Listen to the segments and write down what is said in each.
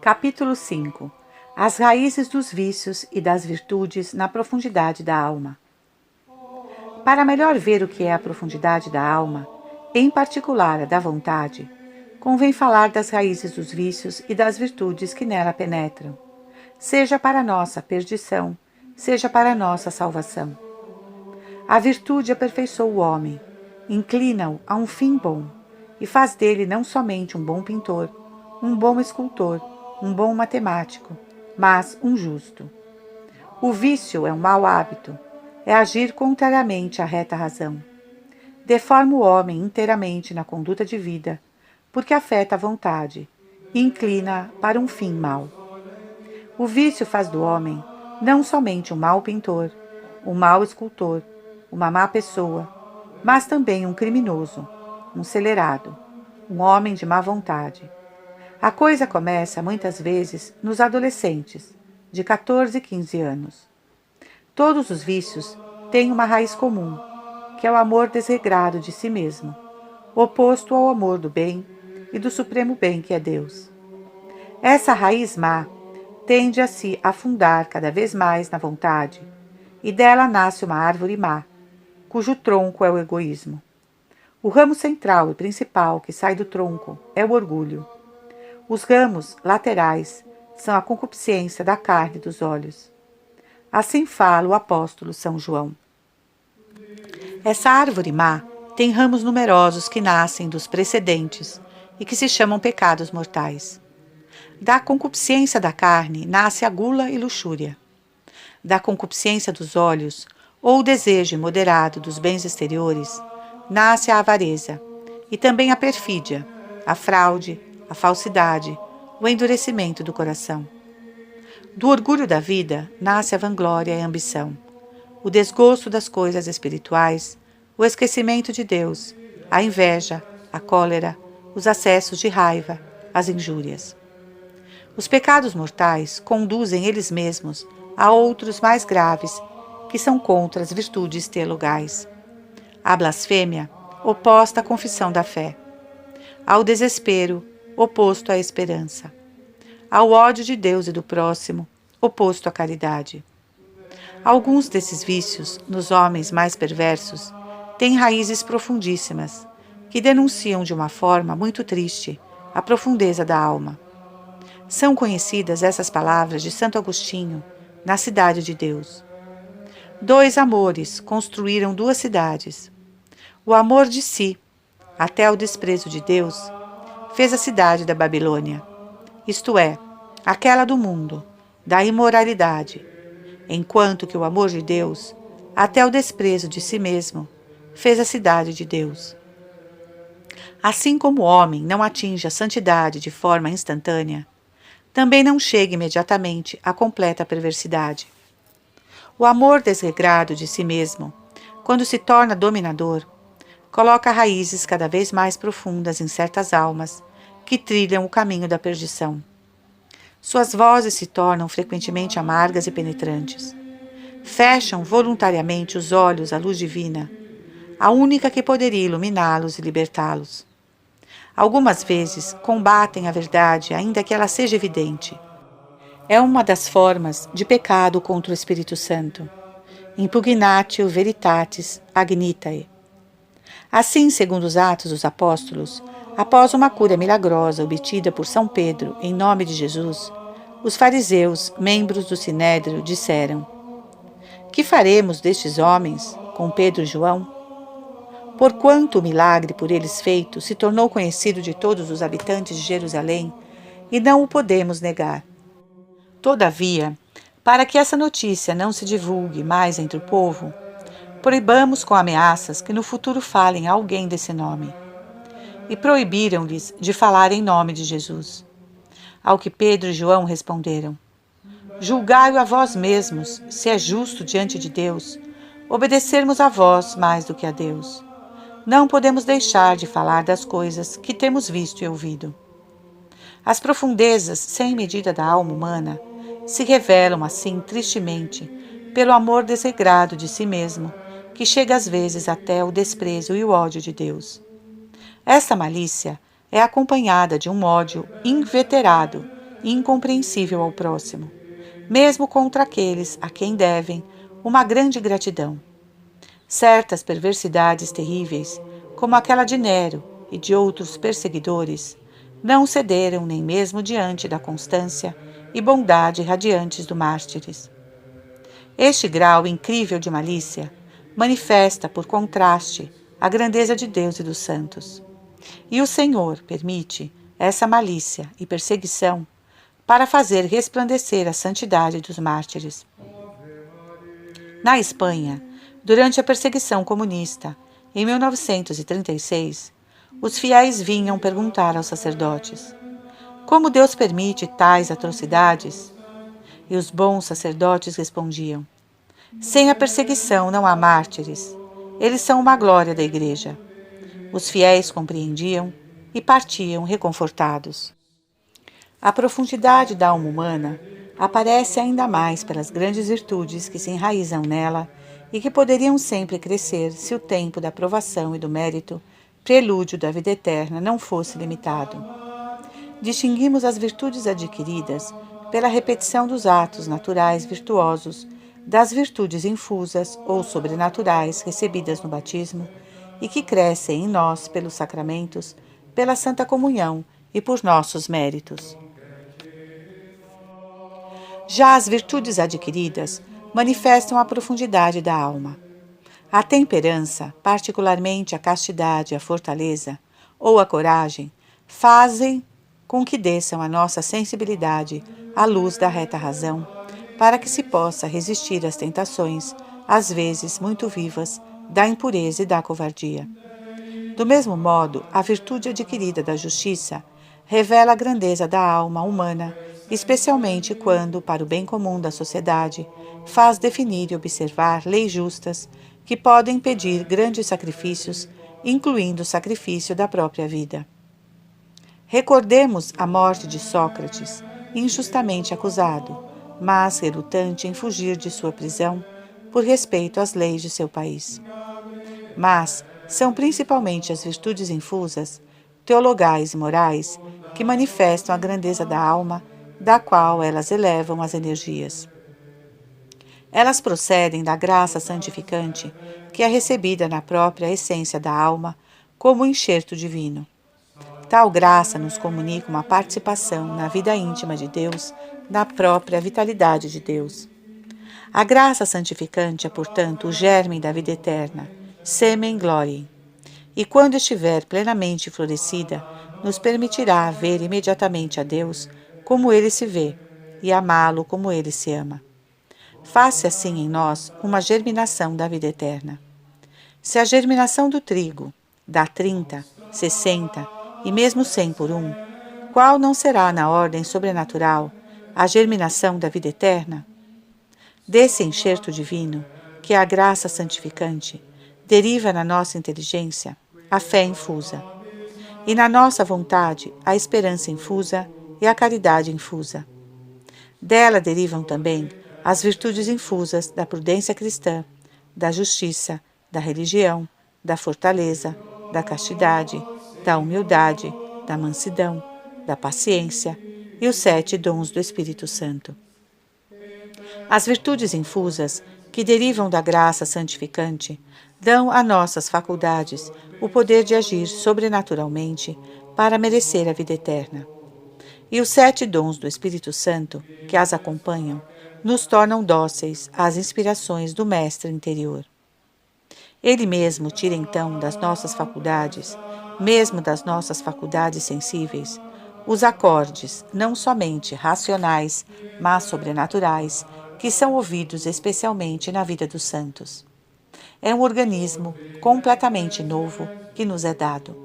Capítulo 5. As raízes dos vícios e das virtudes na profundidade da alma. Para melhor ver o que é a profundidade da alma, em particular a da vontade, convém falar das raízes dos vícios e das virtudes que nela penetram, seja para nossa perdição, seja para nossa salvação. A virtude aperfeiçoa o homem, inclina-o a um fim bom, e faz dele não somente um bom pintor, um bom escultor, um bom matemático, mas um justo. O vício é um mau hábito, é agir contrariamente à reta razão. Deforma o homem inteiramente na conduta de vida, porque afeta a vontade e inclina para um fim mau. O vício faz do homem não somente um mau pintor, um mau escultor, uma má pessoa, mas também um criminoso, um celerado, um homem de má vontade. A coisa começa, muitas vezes, nos adolescentes, de 14 e 15 anos. Todos os vícios têm uma raiz comum, que é o amor desregrado de si mesmo, oposto ao amor do bem e do supremo bem que é Deus. Essa raiz má tende a se afundar cada vez mais na vontade, e dela nasce uma árvore má, cujo tronco é o egoísmo. O ramo central e principal que sai do tronco é o orgulho. Os ramos laterais são a concupiscência da carne e dos olhos. Assim fala o apóstolo São João. Essa árvore má tem ramos numerosos que nascem dos precedentes e que se chamam pecados mortais. Da concupiscência da carne nasce a gula e luxúria. Da concupiscência dos olhos, ou o desejo imoderado dos bens exteriores, nasce a avareza, e também a perfídia, a fraude, a falsidade, o endurecimento do coração. Do orgulho da vida nasce a vanglória e a ambição, o desgosto das coisas espirituais, o esquecimento de Deus, a inveja, a cólera, os acessos de raiva, as injúrias. Os pecados mortais conduzem eles mesmos a outros mais graves, que são contra as virtudes teologais. A blasfêmia, oposta à confissão da fé. Ao desespero, oposto à esperança. Ao ódio de Deus e do próximo, oposto à caridade. Alguns desses vícios, nos homens mais perversos, têm raízes profundíssimas, que denunciam de uma forma muito triste a profundeza da alma. São conhecidas essas palavras de Santo Agostinho, na Cidade de Deus. 2 amores construíram 2 cidades. O amor de si, até o desprezo de Deus, fez a cidade da Babilônia, isto é, aquela do mundo, da imoralidade, enquanto que o amor de Deus, até o desprezo de si mesmo, fez a cidade de Deus. Assim como o homem não atinge a santidade de forma instantânea, também não chega imediatamente à completa perversidade. O amor desregrado de si mesmo, quando se torna dominador, coloca raízes cada vez mais profundas em certas almas que trilham o caminho da perdição. Suas vozes se tornam frequentemente amargas e penetrantes. Fecham voluntariamente os olhos à luz divina, a única que poderia iluminá-los e libertá-los. Algumas vezes combatem a verdade, ainda que ela seja evidente. É uma das formas de pecado contra o Espírito Santo. Impugnatio veritatis agnitae. Assim, segundo os Atos dos Apóstolos, após uma cura milagrosa obtida por São Pedro em nome de Jesus, os fariseus, membros do Sinédrio, disseram: Que faremos destes homens, com Pedro e João? Porquanto o milagre por eles feito se tornou conhecido de todos os habitantes de Jerusalém, e não o podemos negar. Todavia, para que essa notícia não se divulgue mais entre o povo, proibamos com ameaças que no futuro falem a alguém desse nome. E proibiram-lhes de falar em nome de Jesus. Ao que Pedro e João responderam: Julgai-o a vós mesmos, se é justo diante de Deus, obedecermos a vós mais do que a Deus. Não podemos deixar de falar das coisas que temos visto e ouvido. As profundezas sem medida da alma humana se revelam assim tristemente pelo amor desregrado de si mesmo, que chega às vezes até o desprezo e o ódio de Deus. Essa malícia é acompanhada de um ódio inveterado e incompreensível ao próximo, mesmo contra aqueles a quem devem uma grande gratidão. Certas perversidades terríveis, como aquela de Nero e de outros perseguidores, não cederam nem mesmo diante da constância e bondade radiantes do mártires. Este grau incrível de malícia manifesta, por contraste, a grandeza de Deus e dos santos. E o Senhor permite essa malícia e perseguição para fazer resplandecer a santidade dos mártires. Na Espanha, durante a perseguição comunista, em 1936, os fiéis vinham perguntar aos sacerdotes: como Deus permite tais atrocidades? E os bons sacerdotes respondiam: sem a perseguição não há mártires. Eles são uma glória da Igreja. Os fiéis compreendiam e partiam reconfortados. A profundidade da alma humana aparece ainda mais pelas grandes virtudes que se enraizam nela e que poderiam sempre crescer se o tempo da provação e do mérito, prelúdio da vida eterna, não fosse limitado. Distinguimos as virtudes adquiridas pela repetição dos atos naturais virtuosos, das virtudes infusas ou sobrenaturais recebidas no batismo e que crescem em nós pelos sacramentos, pela Santa Comunhão e por nossos méritos. Já as virtudes adquiridas manifestam a profundidade da alma. A temperança, particularmente a castidade e a fortaleza, ou a coragem, fazem com que desçam a nossa sensibilidade à luz da reta razão, para que se possa resistir às tentações, às vezes muito vivas, da impureza e da covardia. Do mesmo modo, a virtude adquirida da justiça revela a grandeza da alma humana, especialmente quando, para o bem comum da sociedade, faz definir e observar leis justas que podem pedir grandes sacrifícios, incluindo o sacrifício da própria vida. Recordemos a morte de Sócrates, injustamente acusado, mas relutante em fugir de sua prisão por respeito às leis de seu país. Mas são principalmente as virtudes infusas, teologais e morais, que manifestam a grandeza da alma, da qual elas elevam as energias. Elas procedem da graça santificante, que é recebida na própria essência da alma, como um enxerto divino. Tal graça nos comunica uma participação na vida íntima de Deus, na própria vitalidade de Deus. A graça santificante é, portanto, o germe da vida eterna, semen gloriae, e quando estiver plenamente florescida, nos permitirá ver imediatamente a Deus como Ele se vê e amá-lo como Ele se ama. Faz-se assim em nós uma germinação da vida eterna. Se a germinação do trigo dá 30, 60 e mesmo 100 por um, qual não será na ordem sobrenatural a germinação da vida eterna? Desse enxerto divino, que é a graça santificante, deriva na nossa inteligência a fé infusa, e na nossa vontade a esperança infusa e a caridade infusa. Dela derivam também as virtudes infusas da prudência cristã, da justiça, da religião, da fortaleza, da castidade, da humildade, da mansidão, da paciência e os 7 dons do Espírito Santo. As virtudes infusas, que derivam da graça santificante, dão a nossas faculdades o poder de agir sobrenaturalmente para merecer a vida eterna. E os 7 dons do Espírito Santo, que as acompanham, nos tornam dóceis às inspirações do Mestre interior. Ele mesmo tira então das nossas faculdades, mesmo das nossas faculdades sensíveis, os acordes, não somente racionais, mas sobrenaturais, que são ouvidos especialmente na vida dos santos. É um organismo completamente novo que nos é dado.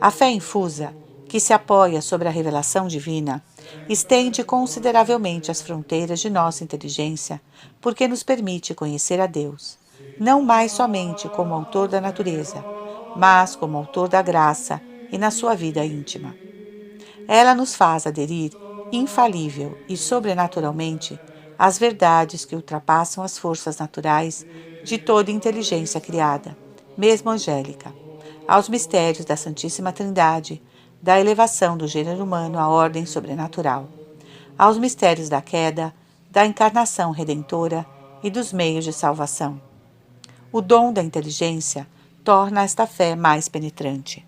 A fé infusa, que se apoia sobre a revelação divina, estende consideravelmente as fronteiras de nossa inteligência, porque nos permite conhecer a Deus, não mais somente como autor da natureza, mas como autor da graça e na sua vida íntima. Ela nos faz aderir, infalível e sobrenaturalmente, às verdades que ultrapassam as forças naturais de toda inteligência criada, mesmo angélica, aos mistérios da Santíssima Trindade, da elevação do gênero humano à ordem sobrenatural, aos mistérios da queda, da encarnação redentora e dos meios de salvação. O dom da inteligência torna esta fé mais penetrante.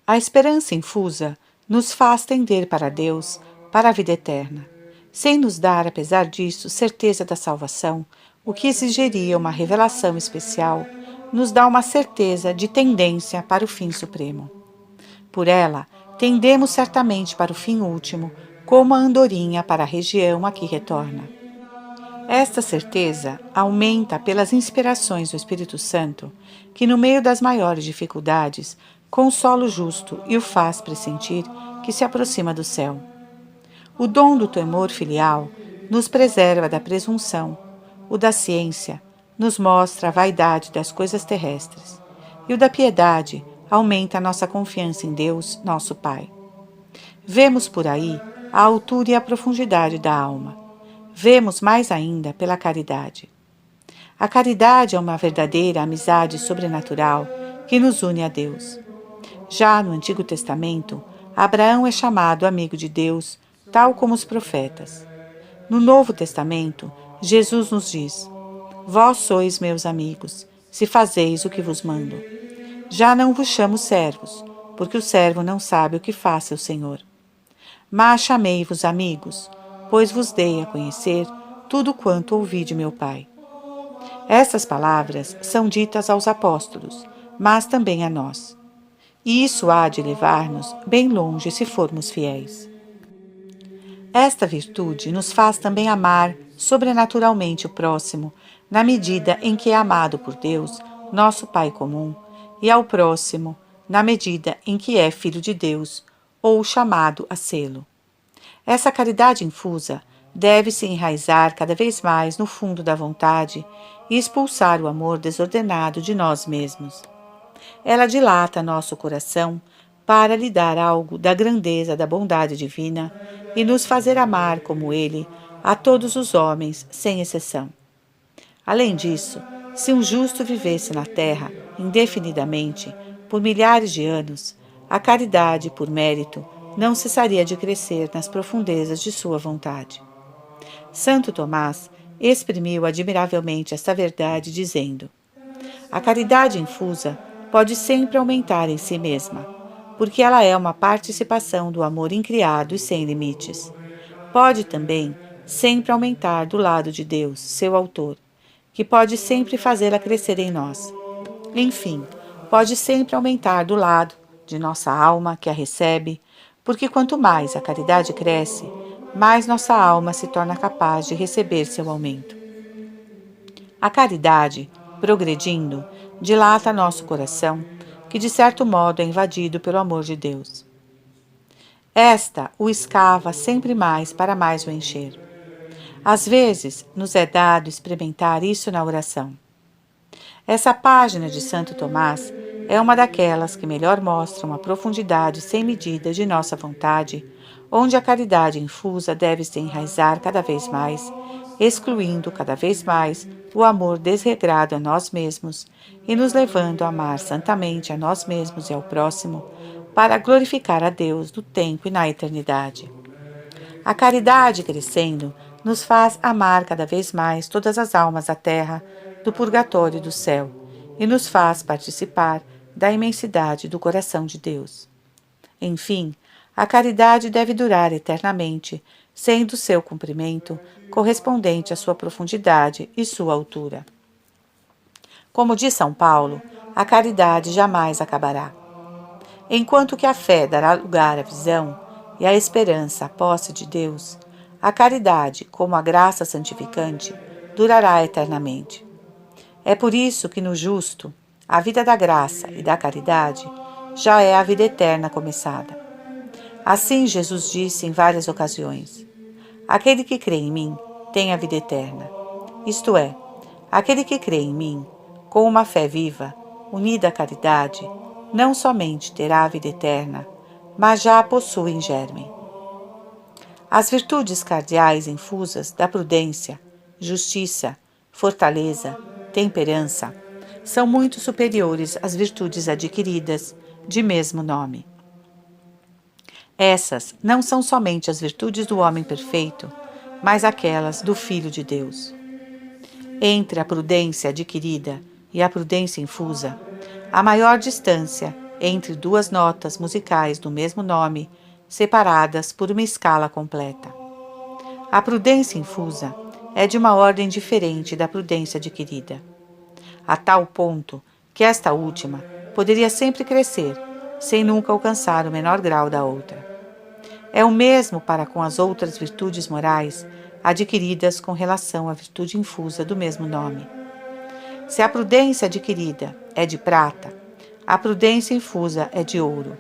A esperança infusa nos faz tender para Deus, para a vida eterna, sem nos dar, apesar disso, certeza da salvação, o que exigiria uma revelação especial, nos dá uma certeza de tendência para o fim supremo. Por ela, tendemos certamente para o fim último, como a andorinha para a região a que retorna. Esta certeza aumenta pelas inspirações do Espírito Santo, que no meio das maiores dificuldades, consola o justo e o faz pressentir que se aproxima do céu. O dom do temor filial nos preserva da presunção, o da ciência nos mostra a vaidade das coisas terrestres, e o da piedade aumenta a nossa confiança em Deus, nosso Pai. Vemos por aí a altura e a profundidade da alma. Vemos mais ainda pela caridade. A caridade é uma verdadeira amizade sobrenatural que nos une a Deus. Já no Antigo Testamento, Abraão é chamado amigo de Deus, tal como os profetas. No Novo Testamento, Jesus nos diz: Vós sois meus amigos, se fazeis o que vos mando. Já não vos chamo servos, porque o servo não sabe o que faz seu senhor. Mas chamei-vos amigos, pois vos dei a conhecer tudo quanto ouvi de meu Pai. Estas palavras são ditas aos apóstolos, mas também a nós. E isso há de levar-nos bem longe se formos fiéis. Esta virtude nos faz também amar sobrenaturalmente o próximo, na medida em que é amado por Deus, nosso Pai comum, e ao próximo, na medida em que é filho de Deus, ou chamado a sê-lo. Essa caridade infusa deve se enraizar cada vez mais no fundo da vontade e expulsar o amor desordenado de nós mesmos. Ela dilata nosso coração para lhe dar algo da grandeza da bondade divina e nos fazer amar como Ele a todos os homens, sem exceção. Além disso, se um justo vivesse na terra indefinidamente, por milhares de anos, a caridade, por mérito, não cessaria de crescer nas profundezas de sua vontade. Santo Tomás exprimiu admiravelmente esta verdade, dizendo: a caridade infusa pode sempre aumentar em si mesma, porque ela é uma participação do amor incriado e sem limites. Pode também sempre aumentar do lado de Deus, seu autor, que pode sempre fazê-la crescer em nós. Enfim, pode sempre aumentar do lado de nossa alma que a recebe, porque quanto mais a caridade cresce, mais nossa alma se torna capaz de receber seu aumento. A caridade, progredindo, dilata nosso coração, que de certo modo é invadido pelo amor de Deus. Esta o escava sempre mais para mais o encher. Às vezes, nos é dado experimentar isso na oração. Essa página de Santo Tomás é uma daquelas que melhor mostram a profundidade sem medida de nossa vontade, onde a caridade infusa deve se enraizar cada vez mais, excluindo cada vez mais o amor desregrado a nós mesmos e nos levando a amar santamente a nós mesmos e ao próximo, para glorificar a Deus no tempo e na eternidade. A caridade crescendo nos faz amar cada vez mais todas as almas da terra, do purgatório e do céu, e nos faz participar da imensidade do coração de Deus. Enfim, a caridade deve durar eternamente, sendo seu cumprimento correspondente à sua profundidade e sua altura. Como diz São Paulo, a caridade jamais acabará. Enquanto que a fé dará lugar à visão e a esperança à posse de Deus, a caridade, como a graça santificante, durará eternamente. É por isso que no justo, a vida da graça e da caridade já é a vida eterna começada. Assim Jesus disse em várias ocasiões: aquele que crê em mim tem a vida eterna. Isto é, aquele que crê em mim, com uma fé viva, unida à caridade, não somente terá a vida eterna, mas já a possui em germe. As virtudes cardeais infusas da prudência, justiça, fortaleza, temperança, são muito superiores às virtudes adquiridas de mesmo nome. Essas não são somente as virtudes do homem perfeito, mas aquelas do Filho de Deus. Entre a prudência adquirida e a prudência infusa, a maior distância entre duas notas musicais do mesmo nome, separadas por uma escala completa. A prudência infusa é de uma ordem diferente da prudência adquirida, a tal ponto que esta última poderia sempre crescer, sem nunca alcançar o menor grau da outra. É o mesmo para com as outras virtudes morais adquiridas com relação à virtude infusa do mesmo nome. Se a prudência adquirida é de prata, a prudência infusa é de ouro,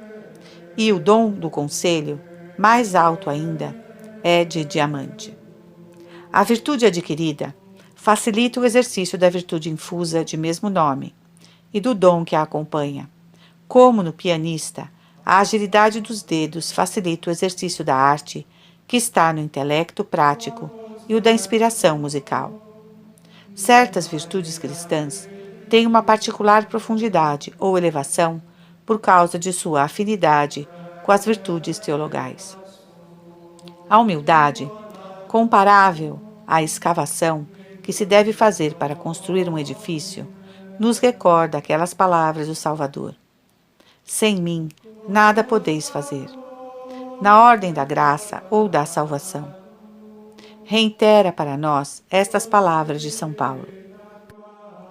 e o dom do conselho, mais alto ainda, é de diamante. A virtude adquirida facilita o exercício da virtude infusa de mesmo nome e do dom que a acompanha. Como no pianista, a agilidade dos dedos facilita o exercício da arte que está no intelecto prático e o da inspiração musical. Certas virtudes cristãs têm uma particular profundidade ou elevação por causa de sua afinidade com as virtudes teologais. A humildade, comparável à escavação que se deve fazer para construir um edifício, nos recorda aquelas palavras do Salvador: sem mim nada podeis fazer, na ordem da graça ou da salvação. Reitera para nós estas palavras de São Paulo: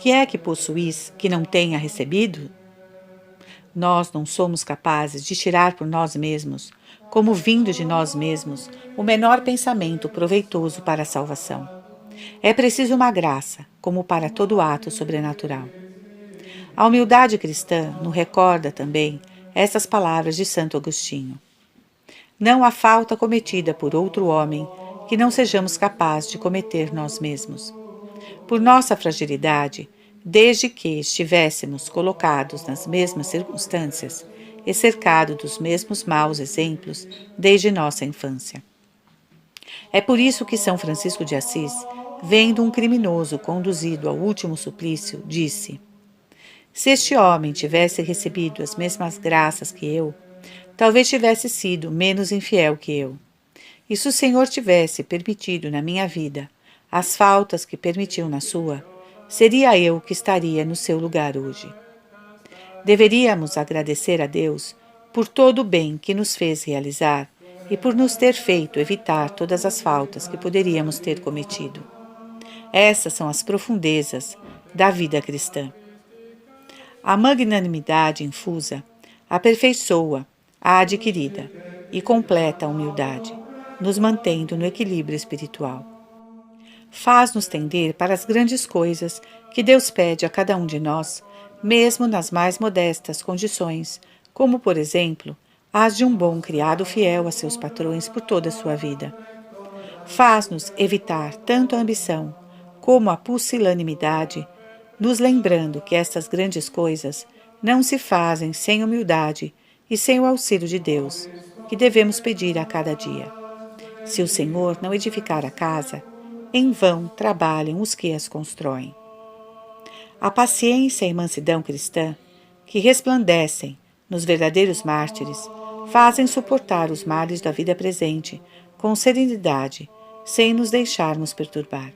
que é que possuís que não tenha recebido? Nós não somos capazes de tirar por nós mesmos, como vindo de nós mesmos, o menor pensamento proveitoso para a salvação. É preciso uma graça, como para todo ato sobrenatural. A humildade cristã nos recorda também estas palavras de Santo Agostinho: não há falta cometida por outro homem que não sejamos capazes de cometer nós mesmos. Por nossa fragilidade, desde que estivéssemos colocados nas mesmas circunstâncias e cercados dos mesmos maus exemplos desde nossa infância. É por isso que São Francisco de Assis, vendo um criminoso conduzido ao último suplício, disse: se este homem tivesse recebido as mesmas graças que eu, talvez tivesse sido menos infiel que eu. E se o Senhor tivesse permitido na minha vida as faltas que permitiu na sua, seria eu que estaria no seu lugar hoje. Deveríamos agradecer a Deus por todo o bem que nos fez realizar e por nos ter feito evitar todas as faltas que poderíamos ter cometido. Essas são as profundezas da vida cristã. A magnanimidade infusa aperfeiçoa a adquirida e completa a humildade, nos mantendo no equilíbrio espiritual. Faz-nos tender para as grandes coisas que Deus pede a cada um de nós, mesmo nas mais modestas condições, como, por exemplo, as de um bom criado fiel a seus patrões por toda a sua vida. Faz-nos evitar tanto a ambição como a pusilanimidade, nos lembrando que estas grandes coisas não se fazem sem humildade e sem o auxílio de Deus, que devemos pedir a cada dia. Se o Senhor não edificar a casa, em vão trabalham os que as constroem. A paciência e mansidão cristã, que resplandecem nos verdadeiros mártires, fazem suportar os males da vida presente com serenidade, sem nos deixarmos perturbar.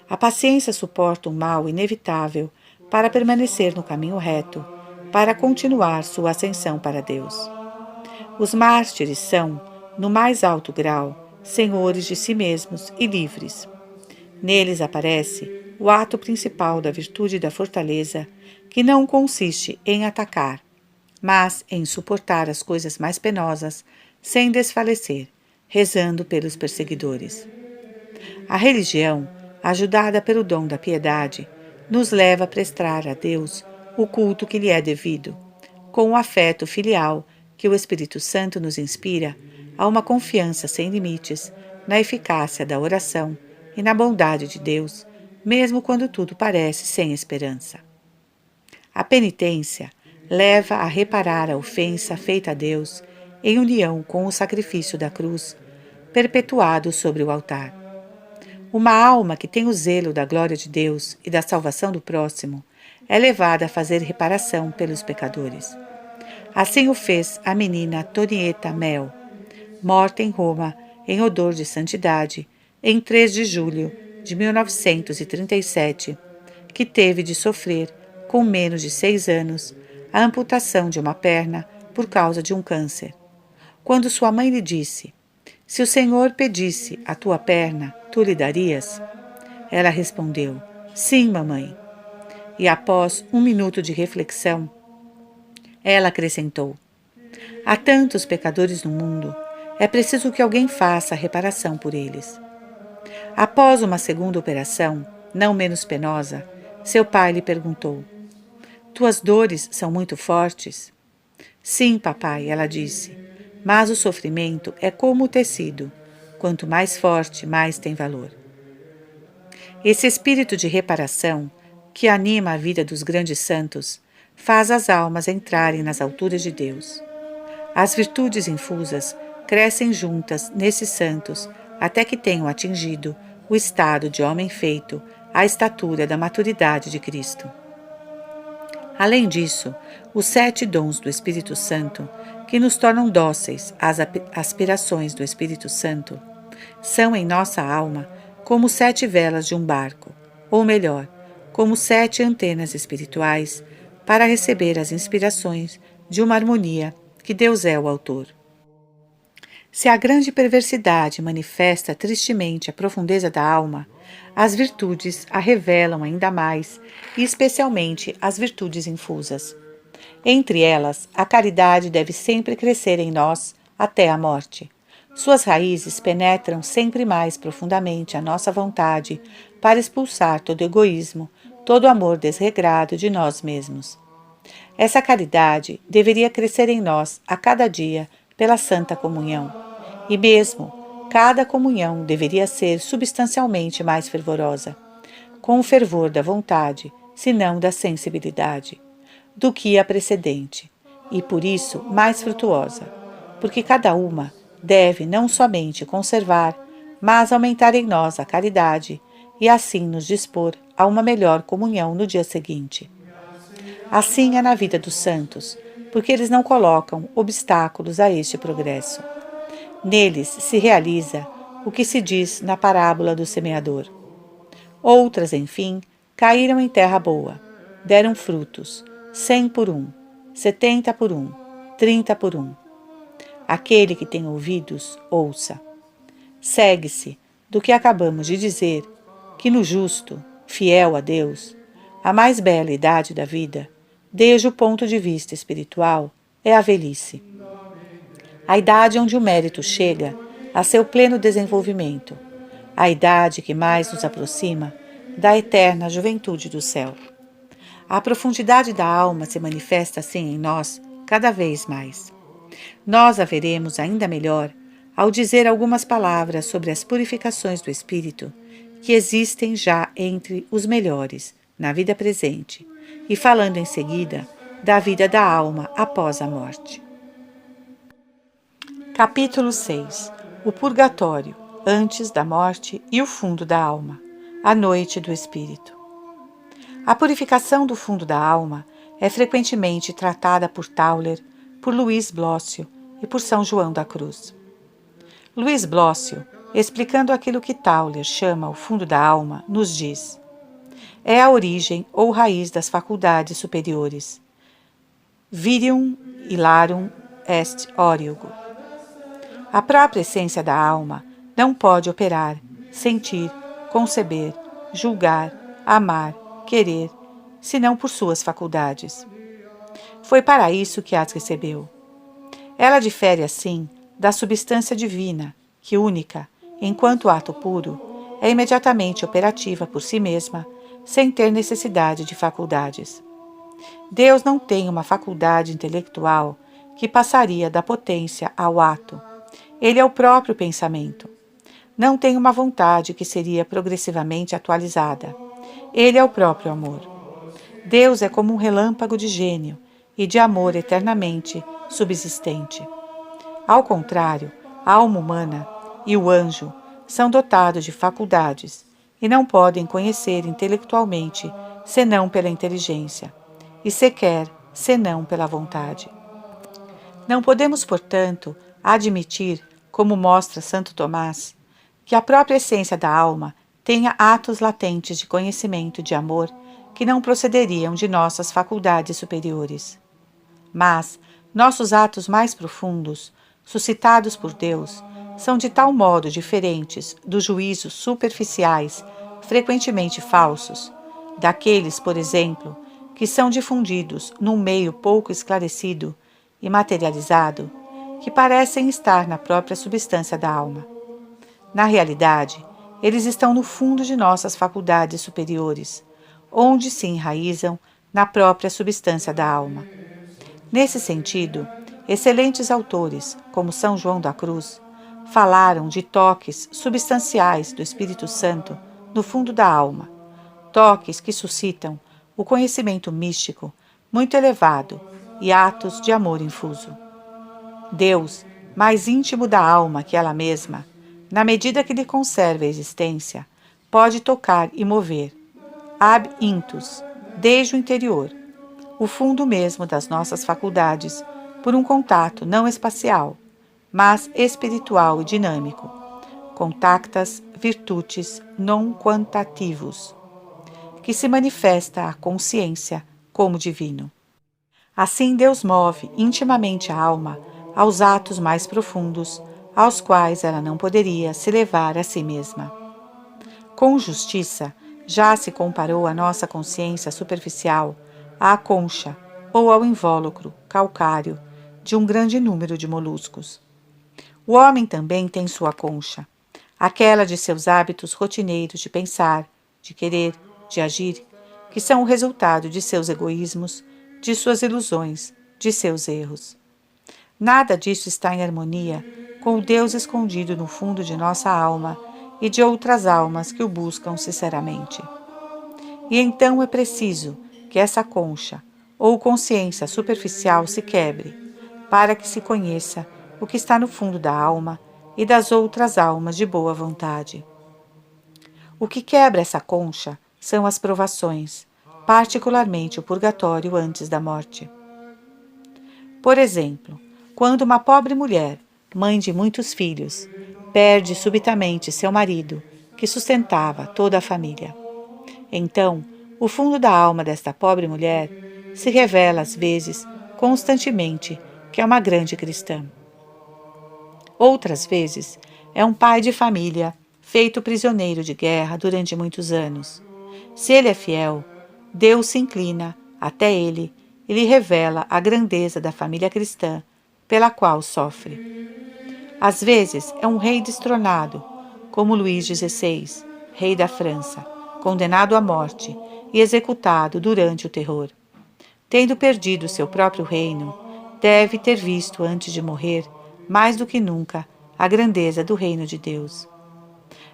A paciência suporta um mal inevitável para permanecer no caminho reto, para continuar sua ascensão para Deus. Os mártires são, no mais alto grau, senhores de si mesmos e livres. Neles aparece o ato principal da virtude da fortaleza, que não consiste em atacar, mas em suportar as coisas mais penosas sem desfalecer, rezando pelos perseguidores. A religião, ajudada pelo dom da piedade, nos leva a prestar a Deus o culto que lhe é devido, com o afeto filial que o Espírito Santo nos inspira a uma confiança sem limites na eficácia da oração e na bondade de Deus, mesmo quando tudo parece sem esperança. A penitência leva a reparar a ofensa feita a Deus em união com o sacrifício da cruz, perpetuado sobre o altar. Uma alma que tem o zelo da glória de Deus e da salvação do próximo é levada a fazer reparação pelos pecadores. Assim o fez a menina Antonieta Mel, morta em Roma em odor de santidade, em 3 de julho de 1937, que teve de sofrer, com menos de 6 anos, a amputação de uma perna por causa de um câncer. Quando sua mãe lhe disse: "Se o Senhor pedisse a tua perna, tu lhe darias?" Ela respondeu: "Sim, mamãe." E após 1 minuto de reflexão, ela acrescentou: "Há tantos pecadores no mundo, é preciso que alguém faça a reparação por eles." Após uma segunda operação, não menos penosa, seu pai lhe perguntou: "Tuas dores são muito fortes?" "Sim, papai," ela disse, "mas o sofrimento é como o tecido. Quanto mais forte, mais tem valor." Esse espírito de reparação, que anima a vida dos grandes santos, faz as almas entrarem nas alturas de Deus. As virtudes infusas crescem juntas nesses santos até que tenham atingido o estado de homem feito, à estatura da maturidade de Cristo. Além disso, os 7 dons do Espírito Santo, que nos tornam dóceis às aspirações do Espírito Santo, são em nossa alma como 7 velas de um barco, ou melhor, como 7 antenas espirituais para receber as inspirações de uma harmonia que Deus é o autor. Se a grande perversidade manifesta tristemente a profundeza da alma, as virtudes a revelam ainda mais, e especialmente as virtudes infusas. Entre elas, a caridade deve sempre crescer em nós até a morte. Suas raízes penetram sempre mais profundamente a nossa vontade para expulsar todo egoísmo, todo amor desregrado de nós mesmos. Essa caridade deveria crescer em nós a cada dia pela Santa Comunhão. E mesmo, cada comunhão deveria ser substancialmente mais fervorosa, com o fervor da vontade, se não da sensibilidade, do que a precedente, e por isso mais frutuosa, porque cada uma deve não somente conservar, mas aumentar em nós a caridade e assim nos dispor a uma melhor comunhão no dia seguinte. Assim é na vida dos santos, porque eles não colocam obstáculos a este progresso. Neles se realiza o que se diz na parábola do semeador. Outras, enfim, caíram em terra boa, deram frutos, 100 por 1, 70 por 1, 30 por 1. Aquele que tem ouvidos, ouça. Segue-se do que acabamos de dizer, que no justo, fiel a Deus, a mais bela idade da vida, desde o ponto de vista espiritual, é a velhice. A idade onde o mérito chega a seu pleno desenvolvimento, a idade que mais nos aproxima da eterna juventude do céu. A profundidade da alma se manifesta assim em nós cada vez mais. Nós a veremos ainda melhor ao dizer algumas palavras sobre as purificações do espírito que existem já entre os melhores na vida presente e falando em seguida da vida da alma após a morte. Capítulo 6. O purgatório, antes da morte e o fundo da alma, a noite do espírito. A purificação do fundo da alma é frequentemente tratada por Tauler, por Luís Blócio e por São João da Cruz. Luís Blócio, explicando aquilo que Tauler chama o fundo da alma, nos diz: é a origem ou raiz das faculdades superiores. Virium ilarum est origo. A própria essência da alma não pode operar, sentir, conceber, julgar, amar, querer, senão por suas faculdades. Foi para isso que as recebeu. Ela difere, assim, da substância divina, que única, enquanto ato puro, é imediatamente operativa por si mesma, sem ter necessidade de faculdades. Deus não tem uma faculdade intelectual que passaria da potência ao ato. Ele é o próprio pensamento. Não tem uma vontade que seria progressivamente atualizada. Ele é o próprio amor. Deus é como um relâmpago de gênio e de amor eternamente subsistente. Ao contrário, a alma humana e o anjo são dotados de faculdades e não podem conhecer intelectualmente senão pela inteligência, e sequer senão pela vontade. Não podemos, portanto, admitir, como mostra Santo Tomás, que a própria essência da alma tenha atos latentes de conhecimento e de amor que não procederiam de nossas faculdades superiores. Mas nossos atos mais profundos, suscitados por Deus, são de tal modo diferentes dos juízos superficiais, frequentemente falsos, daqueles, por exemplo, que são difundidos num meio pouco esclarecido e materializado, que parecem estar na própria substância da alma. Na realidade, eles estão no fundo de nossas faculdades superiores, onde se enraizam na própria substância da alma. Nesse sentido, excelentes autores, como São João da Cruz, falaram de toques substanciais do Espírito Santo no fundo da alma, toques que suscitam o conhecimento místico muito elevado e atos de amor infuso. Deus, mais íntimo da alma que ela mesma, na medida que lhe conserva a existência, pode tocar e mover, ab intus, desde o interior, o fundo mesmo das nossas faculdades, por um contato não espacial, mas espiritual e dinâmico, contactas virtutis non quantativus, que se manifesta à consciência como divino. Assim Deus move intimamente a alma aos atos mais profundos, aos quais ela não poderia se levar a si mesma. Com justiça, já se comparou a nossa consciência superficial à concha ou ao invólucro calcário de um grande número de moluscos. O homem também tem sua concha, aquela de seus hábitos rotineiros de pensar, de querer, de agir, que são o resultado de seus egoísmos, de suas ilusões, de seus erros. Nada disso está em harmonia com o Deus escondido no fundo de nossa alma e de outras almas que o buscam sinceramente. E então é preciso que essa concha ou consciência superficial se quebre, para que se conheça o que está no fundo da alma e das outras almas de boa vontade. O que quebra essa concha são as provações, particularmente o purgatório antes da morte. Por exemplo, quando uma pobre mulher, mãe de muitos filhos, perde subitamente seu marido, que sustentava toda a família. Então, o fundo da alma desta pobre mulher se revela às vezes, constantemente, que é uma grande cristã. Outras vezes, é um pai de família, feito prisioneiro de guerra durante muitos anos. Se ele é fiel, Deus se inclina até ele e lhe revela a grandeza da família cristã pela qual sofre. Às vezes, é um rei destronado, como Luís XVI, rei da França, condenado à morte e executado durante o terror. Tendo perdido seu próprio reino, deve ter visto antes de morrer, mais do que nunca, a grandeza do reino de Deus.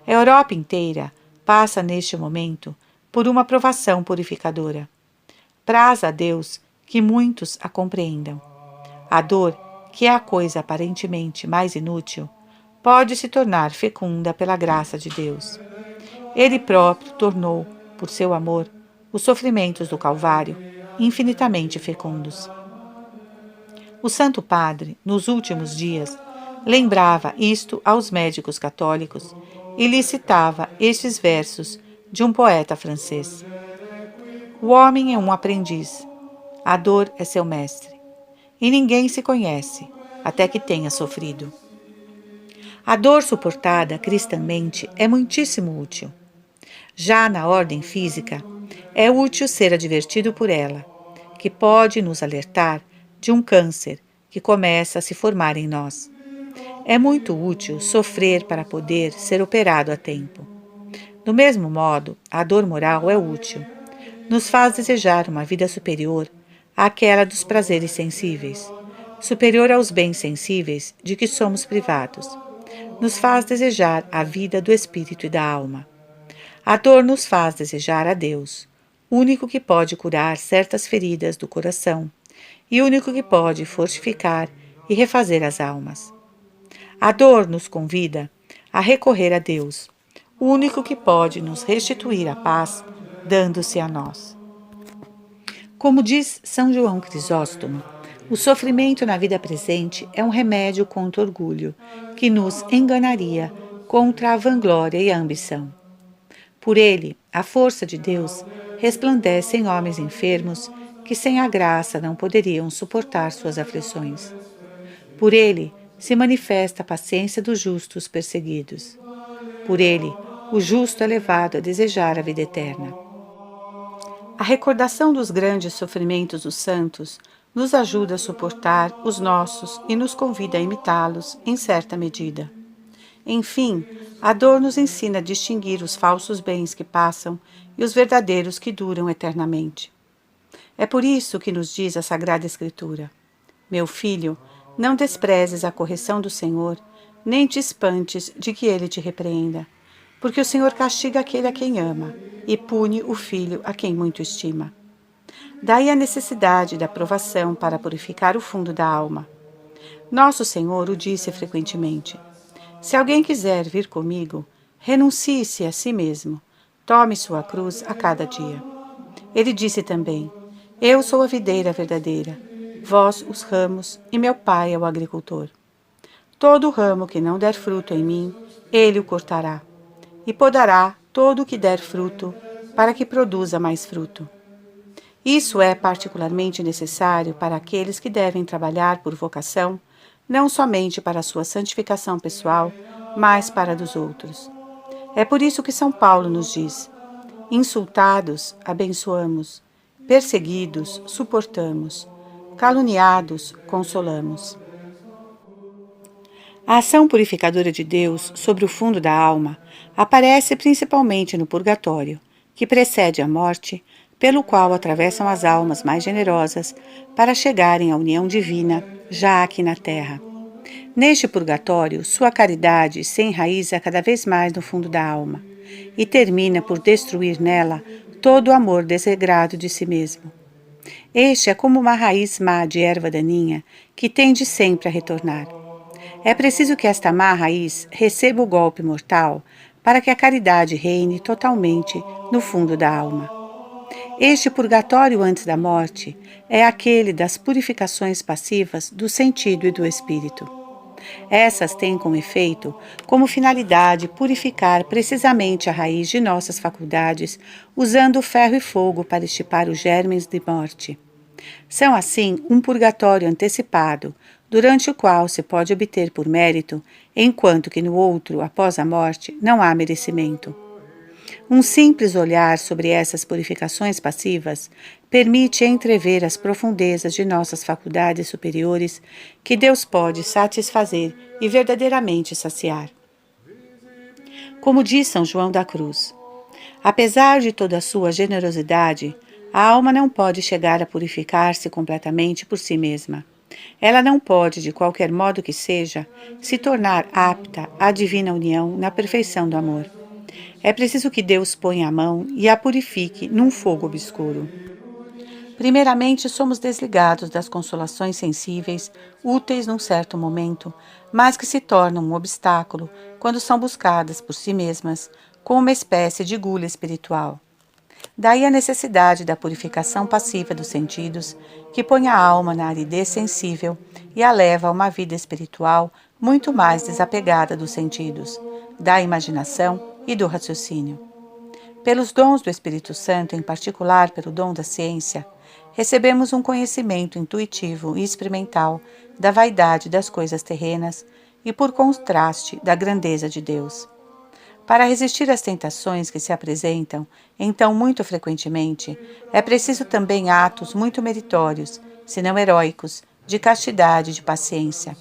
A Europa inteira passa neste momento por uma provação purificadora. Praz a Deus que muitos a compreendam. A dor, que é a coisa aparentemente mais inútil, pode se tornar fecunda pela graça de Deus. Ele próprio tornou, por seu amor, os sofrimentos do Calvário infinitamente fecundos. O Santo Padre, nos últimos dias, lembrava isto aos médicos católicos e lhe citava estes versos de um poeta francês. O homem é um aprendiz, a dor é seu mestre, e ninguém se conhece até que tenha sofrido. A dor suportada cristãmente é muitíssimo útil. Já na ordem física, é útil ser advertido por ela, que pode nos alertar de um câncer que começa a se formar em nós. É muito útil sofrer para poder ser operado a tempo. Do mesmo modo, a dor moral é útil. Nos faz desejar uma vida superior àquela dos prazeres sensíveis, superior aos bens sensíveis de que somos privados. Nos faz desejar a vida do espírito e da alma. A dor nos faz desejar a Deus, único que pode curar certas feridas do coração e único que pode fortificar e refazer as almas. A dor nos convida a recorrer a Deus, o único que pode nos restituir a paz, dando-se a nós. Como diz São João Crisóstomo, O sofrimento na vida presente é um remédio contra o orgulho, que nos enganaria contra a vanglória e a ambição. Por ele, a força de Deus resplandece em homens enfermos que sem a graça não poderiam suportar suas aflições. Por ele se manifesta a paciência dos justos perseguidos. Por ele, o justo é levado a desejar a vida eterna. A recordação dos grandes sofrimentos dos santos nos ajuda a suportar os nossos e nos convida a imitá-los em certa medida. Enfim, a dor nos ensina a distinguir os falsos bens que passam e os verdadeiros que duram eternamente. É por isso que nos diz a Sagrada Escritura: Meu filho, não desprezes a correção do Senhor, nem te espantes de que ele te repreenda, porque o Senhor castiga aquele a quem ama e pune o filho a quem muito estima. Daí a necessidade da provação para purificar o fundo da alma. Nosso Senhor o disse frequentemente: Se alguém quiser vir comigo, renuncie-se a si mesmo, tome sua cruz a cada dia. Ele disse também: Eu sou a videira verdadeira, vós os ramos, e meu Pai é o agricultor. Todo ramo que não der fruto em mim, ele o cortará, e podará todo o que der fruto, para que produza mais fruto. Isso é particularmente necessário para aqueles que devem trabalhar por vocação, não somente para a sua santificação pessoal, mas para a dos outros. É por isso que São Paulo nos diz: insultados, abençoamos, perseguidos, suportamos, caluniados, consolamos. A ação purificadora de Deus sobre o fundo da alma aparece principalmente no purgatório, que precede a morte, pelo qual atravessam as almas mais generosas para chegarem à união divina, já aqui na terra. Neste purgatório, sua caridade se enraiza cada vez mais no fundo da alma e termina por destruir nela todo o amor desregrado de si mesmo. Este é como uma raiz má de erva daninha que tende sempre a retornar. É preciso que esta má raiz receba o golpe mortal para que a caridade reine totalmente no fundo da alma. Este purgatório antes da morte é aquele das purificações passivas do sentido e do espírito. Essas têm como efeito, como finalidade, purificar precisamente a raiz de nossas faculdades, usando o ferro e fogo para estipar os germes de morte. São, assim, um purgatório antecipado, durante o qual se pode obter por mérito, enquanto que no outro, após a morte, não há merecimento. Um simples olhar sobre essas purificações passivas permite entrever as profundezas de nossas faculdades superiores que Deus pode satisfazer e verdadeiramente saciar. Como diz São João da Cruz: apesar de toda a sua generosidade, a alma não pode chegar a purificar-se completamente por si mesma. Ela não pode, de qualquer modo que seja, se tornar apta à divina união na perfeição do amor. É preciso que Deus ponha a mão e a purifique num fogo obscuro. Primeiramente, somos desligados das consolações sensíveis, úteis num certo momento, mas que se tornam um obstáculo quando são buscadas por si mesmas, com uma espécie de gula espiritual. Daí a necessidade da purificação passiva dos sentidos, que põe a alma na aridez sensível e a leva a uma vida espiritual muito mais desapegada dos sentidos, da imaginação e do raciocínio. Pelos dons do Espírito Santo, em particular pelo dom da ciência, recebemos um conhecimento intuitivo e experimental da vaidade das coisas terrenas e, por contraste, da grandeza de Deus. Para resistir às tentações que se apresentam, então muito frequentemente, é preciso também atos muito meritórios, se não heróicos, de castidade e de paciência.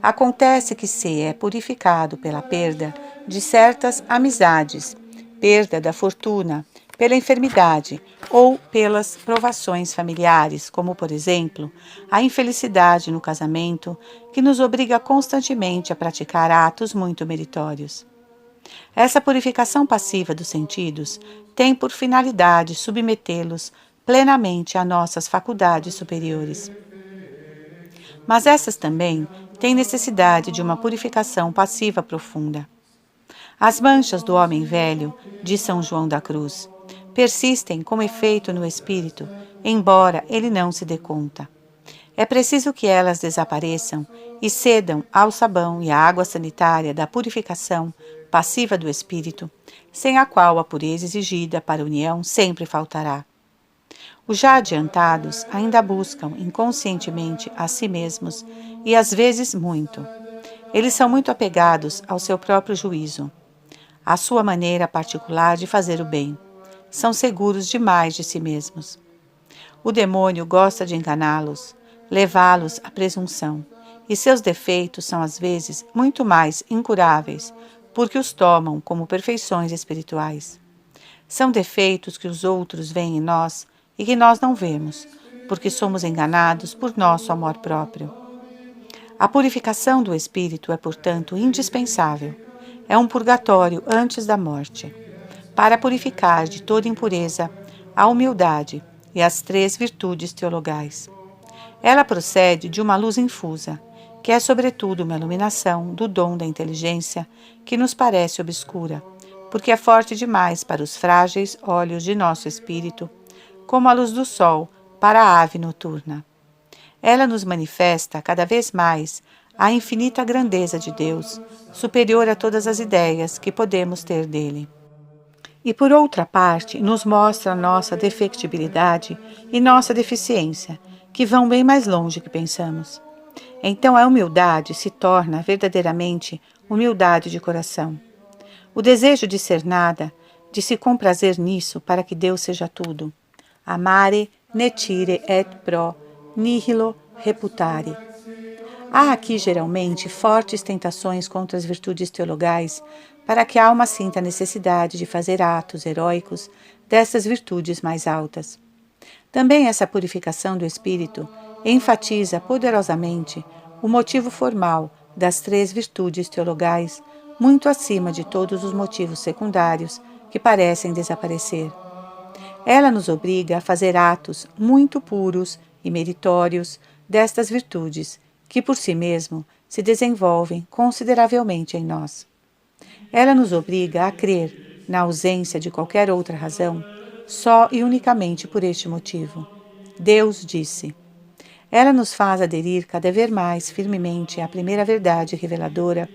Acontece que se é purificado pela perda de certas amizades, perda da fortuna, pela enfermidade ou pelas provações familiares, como, por exemplo, a infelicidade no casamento, que nos obriga constantemente a praticar atos muito meritórios. Essa purificação passiva dos sentidos tem por finalidade submetê-los plenamente a nossas faculdades superiores. Mas essas também têm necessidade de uma purificação passiva profunda. As manchas do homem velho, diz São João da Cruz, persistem com efeito no espírito, embora ele não se dê conta. É preciso que elas desapareçam e cedam ao sabão e à água sanitária da purificação passiva do espírito, sem a qual a pureza exigida para a união sempre faltará. Os já adiantados ainda buscam inconscientemente a si mesmos e às vezes muito. Eles são muito apegados ao seu próprio juízo, à sua maneira particular de fazer o bem. São seguros demais de si mesmos. O demônio gosta de enganá-los, levá-los à presunção, e seus defeitos são às vezes muito mais incuráveis, porque os tomam como perfeições espirituais. São defeitos que os outros veem em nós e que nós não vemos, porque somos enganados por nosso amor próprio. A purificação do espírito é, portanto, indispensável. É um purgatório antes da morte, para purificar de toda impureza a humildade e as 3 virtudes teologais. Ela procede de uma luz infusa, que é sobretudo uma iluminação do dom da inteligência que nos parece obscura, porque é forte demais para os frágeis olhos de nosso espírito, como a luz do sol para a ave noturna. Ela nos manifesta cada vez mais a infinita grandeza de Deus, superior a todas as ideias que podemos ter dele. E, por outra parte, nos mostra nossa defectibilidade e nossa deficiência, que vão bem mais longe que pensamos. Então a humildade se torna verdadeiramente humildade de coração. O desejo de ser nada, de se comprazer nisso para que Deus seja tudo. Amare, netire et pro, nihilo reputare. Há aqui geralmente fortes tentações contra as virtudes teologais, para que a alma sinta a necessidade de fazer atos heróicos dessas virtudes mais altas. Também essa purificação do espírito enfatiza poderosamente o motivo formal das 3 virtudes teologais, muito acima de todos os motivos secundários que parecem desaparecer. Ela nos obriga a fazer atos muito puros e meritórios destas virtudes, que por si mesmo se desenvolvem consideravelmente em nós. Ela nos obriga a crer, na ausência de qualquer outra razão, só e unicamente por este motivo. Deus disse. Ela nos faz aderir cada vez mais firmemente à primeira verdade reveladora,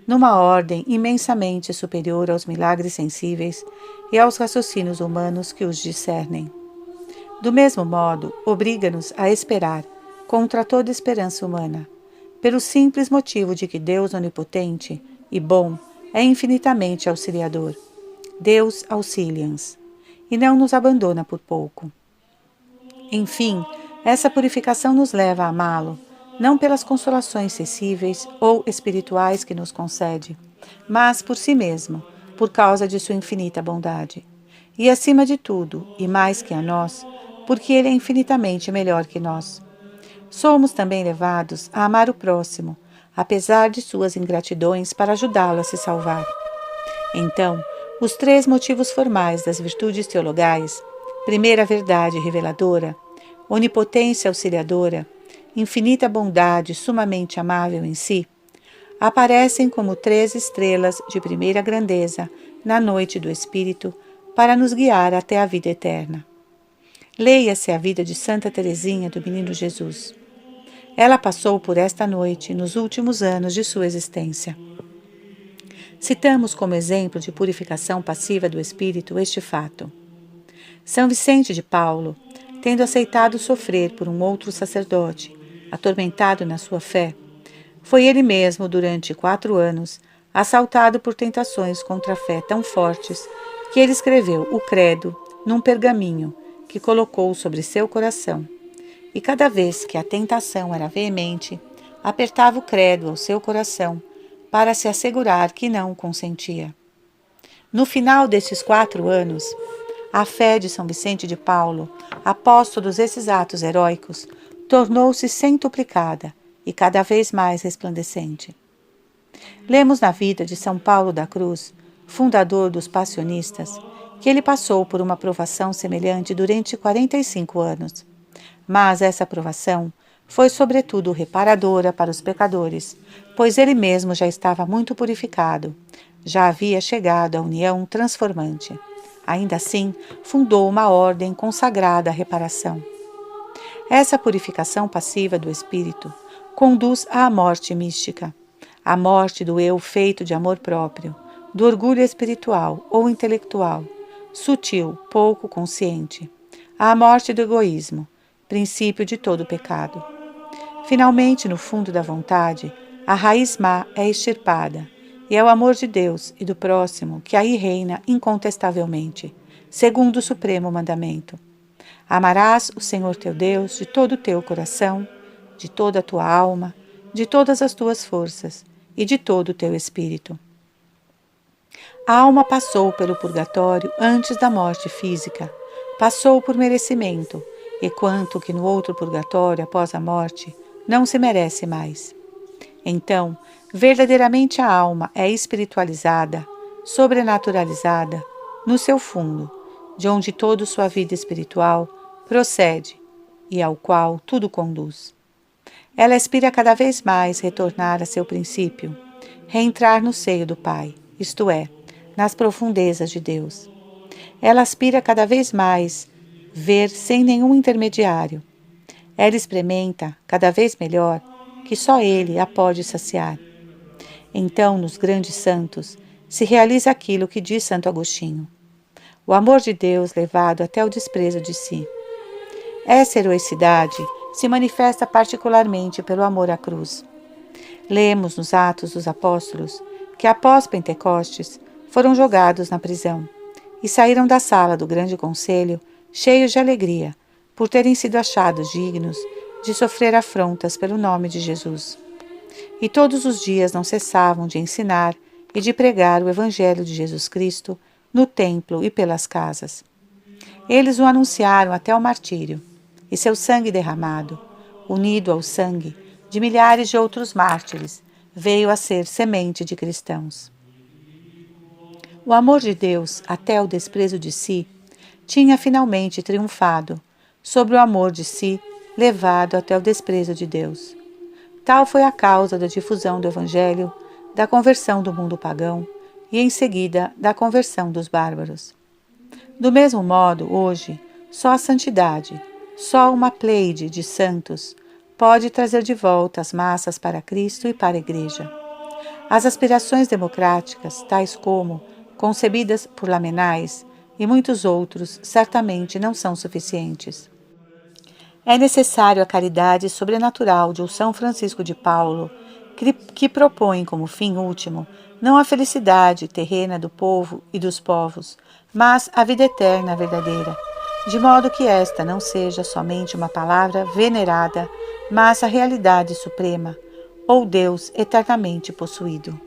numa ordem imensamente superior aos milagres sensíveis e aos raciocínios humanos que os discernem. Do mesmo modo, obriga-nos a esperar, contra toda esperança humana, pelo simples motivo de que Deus onipotente e bom é infinitamente auxiliador. Deus auxilia-nos, e não nos abandona por pouco. Enfim, essa purificação nos leva a amá-lo, não pelas consolações sensíveis ou espirituais que nos concede, mas por si mesmo, por causa de sua infinita bondade. E acima de tudo, e mais que a nós, porque ele é infinitamente melhor que nós. Somos também levados a amar o próximo, apesar de suas ingratidões para ajudá-lo a se salvar. Então, os 3 motivos formais das virtudes teologais, primeira verdade reveladora, onipotência auxiliadora, infinita bondade sumamente amável em si, aparecem como 3 estrelas de primeira grandeza na noite do Espírito para nos guiar até a vida eterna. Leia-se a vida de Santa Teresinha do Menino Jesus. Ela passou por esta noite nos últimos anos de sua existência. Citamos como exemplo de purificação passiva do espírito este fato. São Vicente de Paulo, tendo aceitado sofrer por um outro sacerdote, atormentado na sua fé, foi ele mesmo, durante 4 anos, assaltado por tentações contra a fé tão fortes que ele escreveu o credo num pergaminho que colocou sobre seu coração. E cada vez que a tentação era veemente, apertava o credo ao seu coração para se assegurar que não consentia. No final destes 4 anos, a fé de São Vicente de Paulo, apóstolo desses atos heróicos, tornou-se centuplicada e cada vez mais resplandecente. Lemos na vida de São Paulo da Cruz, fundador dos passionistas, que ele passou por uma provação semelhante durante 45 anos. Mas essa provação foi sobretudo reparadora para os pecadores, pois ele mesmo já estava muito purificado, já havia chegado à união transformante. Ainda assim, fundou uma ordem consagrada à reparação. Essa purificação passiva do espírito conduz à morte mística, a morte do eu feito de amor próprio, do orgulho espiritual ou intelectual, sutil, pouco consciente, à morte do egoísmo, princípio de todo pecado. Finalmente, no fundo da vontade, a raiz má é extirpada, e é o amor de Deus e do próximo que aí reina incontestavelmente, segundo o supremo mandamento. Amarás o Senhor teu Deus de todo o teu coração, de toda a tua alma, de todas as tuas forças e de todo o teu espírito. A alma passou pelo purgatório antes da morte física, passou por merecimento, e quanto que no outro purgatório, após a morte, não se merece mais. Então, verdadeiramente a alma é espiritualizada, sobrenaturalizada, no seu fundo, de onde toda sua vida espiritual procede e ao qual tudo conduz. Ela aspira cada vez mais retornar a seu princípio, reentrar no seio do Pai, isto é, nas profundezas de Deus. Ela aspira cada vez mais ver sem nenhum intermediário. Ela experimenta cada vez melhor que só Ele a pode saciar. Então, nos grandes santos, se realiza aquilo que diz Santo Agostinho: o amor de Deus levado até o desprezo de si. Essa heroicidade se manifesta particularmente pelo amor à cruz. Lemos nos Atos dos Apóstolos que, após Pentecostes, foram jogados na prisão e saíram da sala do grande conselho cheios de alegria por terem sido achados dignos de sofrer afrontas pelo nome de Jesus. E todos os dias não cessavam de ensinar e de pregar o Evangelho de Jesus Cristo no templo e pelas casas. Eles o anunciaram até o martírio, e seu sangue derramado, unido ao sangue de milhares de outros mártires, veio a ser semente de cristãos. O amor de Deus, até o desprezo de si, tinha finalmente triunfado sobre o amor de si, levado até o desprezo de Deus. Tal foi a causa da difusão do Evangelho, da conversão do mundo pagão e, em seguida, da conversão dos bárbaros. Do mesmo modo, hoje, só a santidade, só uma pleide de santos pode trazer de volta as massas para Cristo e para a Igreja. As aspirações democráticas, tais como concebidas por Lamennais e muitos outros, certamente não são suficientes. É necessário a caridade sobrenatural de São Francisco de Paulo, que propõe como fim último não a felicidade terrena do povo e dos povos, mas a vida eterna verdadeira, de modo que esta não seja somente uma palavra venerada, mas a realidade suprema, ou Deus eternamente possuído.